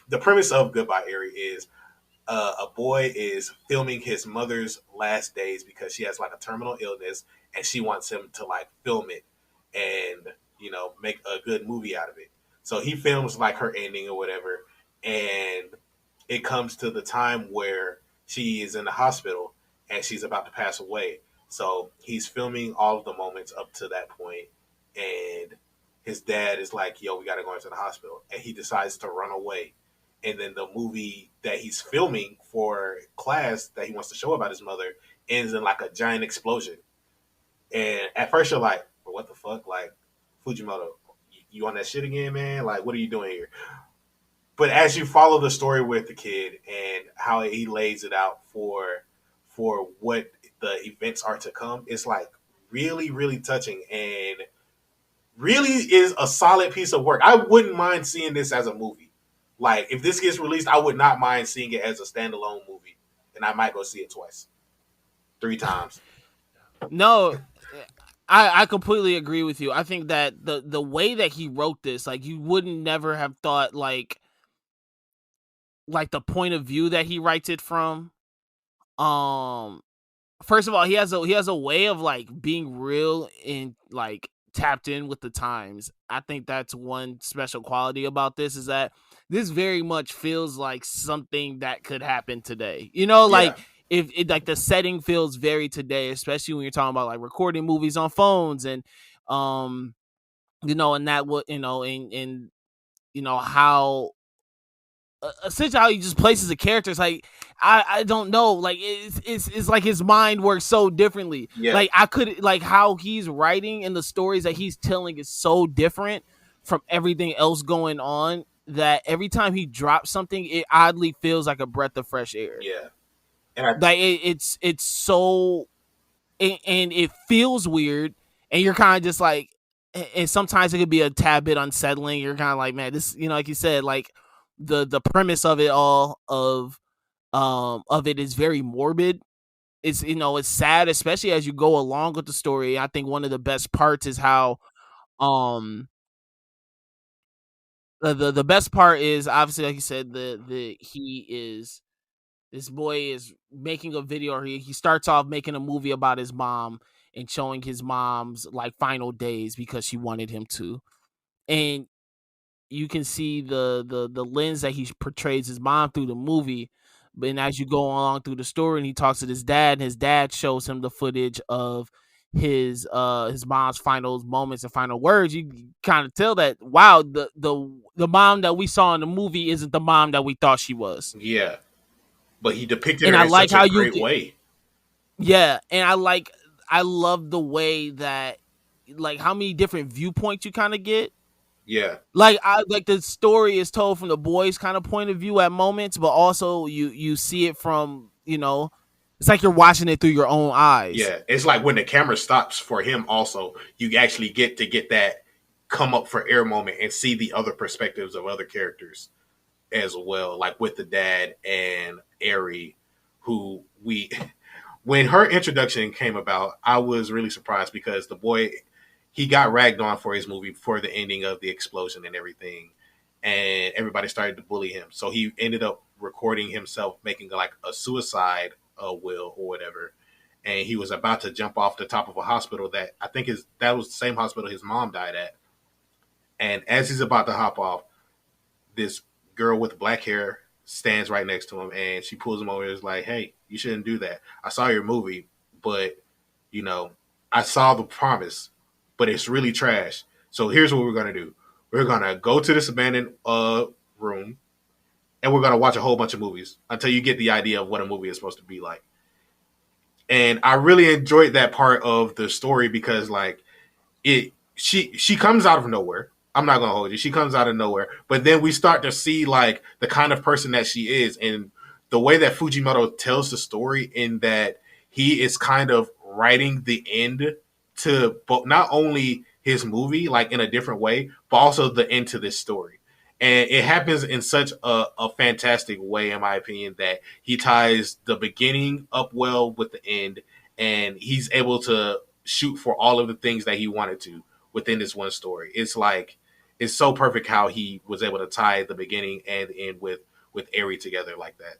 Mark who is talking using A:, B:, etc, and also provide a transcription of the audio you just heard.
A: the premise of Goodbye Eri is a boy is filming his mother's last days because she has like a terminal illness, and she wants him to like film it and make a good movie out of it. So he films like her ending or whatever, and it comes to the time where she is in the hospital and she's about to pass away. So he's filming all of the moments up to that point, and his dad is like, "Yo, we got to go into the hospital," and he decides to run away. And then the movie that he's filming for class that he wants to show about his mother ends in like a giant explosion. And at first you're like, well, "What the fuck?" Like, Fujimoto, you on that shit again, man? Like, what are you doing here? But as you follow the story with the kid and how he lays it out for what the events are to come, it's like really, really touching and really is a solid piece of work. I wouldn't mind seeing this as a movie. Like, if this gets released, I would not mind seeing it as a standalone movie, and I might go see it twice, three times.
B: No, I completely agree with you. I think that the way that he wrote this, like you wouldn't never have thought like the point of view that he writes it from. Um First of all, he has a way of like being real and like tapped in with the times. I think that's one special quality about this is that this very much feels like something that could happen today.
A: Yeah,
B: Like if it like the setting feels very today, especially when you're talking about like recording movies on phones and um and that what and how essentially how he just places the characters like I don't know like it's like his mind works so differently
A: yeah,
B: like I could like how he's writing and the stories that he's telling is so different from everything else going on that every time he drops something it oddly feels like a breath of fresh air
A: yeah. And I
B: like it's so and it feels weird and you're kind of just like and sometimes it could be a tad bit unsettling you're kind of like man this like you said like the premise of it all of it is very morbid it's it's sad especially as you go along with the story I think one of the best parts is how um the best part is obviously like you said the he is this boy is making a video or he starts off making a movie about his mom and showing his mom's like final days because she wanted him to. And you can see the lens that he portrays his mom through the movie. But then as you go along through the story and he talks to his dad, and his dad shows him the footage of his mom's final moments and final words, you kind of tell that wow, the mom that we saw in the movie isn't the mom that we thought she was.
A: yeah, but he depicted
B: And
A: her
B: I
A: in
B: like
A: such a
B: how you
A: great way.
B: yeah, and I love the way that like how many different viewpoints you kind of get.
A: Yeah,
B: Like I like the story is told from the boy's kind of point of view at moments, but also you see it from, it's like you're watching it through your own eyes.
A: yeah. It's like when the camera stops for him. Also, you actually get to get that come up for air moment and see the other perspectives of other characters as well, like with the dad and Ari, who we when her introduction came about, I was really surprised because the boy he got ragged on for his movie for the ending of the explosion and everything, and everybody started to bully him. So he ended up recording himself making like a suicide will or whatever, and he was about to jump off the top of a hospital that I think is that was the same hospital his mom died at. And as he's about to hop off, this girl with black hair stands right next to him and she pulls him over and is like, "Hey, you shouldn't do that. I saw your movie, but you know, I saw the promise, but it's really trash. So here's what we're gonna do. We're gonna go to this abandoned room and we're gonna watch a whole bunch of movies until you get the idea of what a movie is supposed to be like." And I really enjoyed that part of the story because like it she comes out of nowhere. I'm not gonna hold you. She comes out of nowhere, but then we start to see like the kind of person that she is, and the way that Fujimoto tells the story, in that he is kind of writing the end to but not only his movie, like in a different way, but also the end to this story. And it happens in such a fantastic way, in my opinion, that he ties the beginning up well with the end, and he's able to shoot for all of the things that he wanted to within this one story. It's like it's so perfect how he was able to tie the beginning and end with Eri together like that.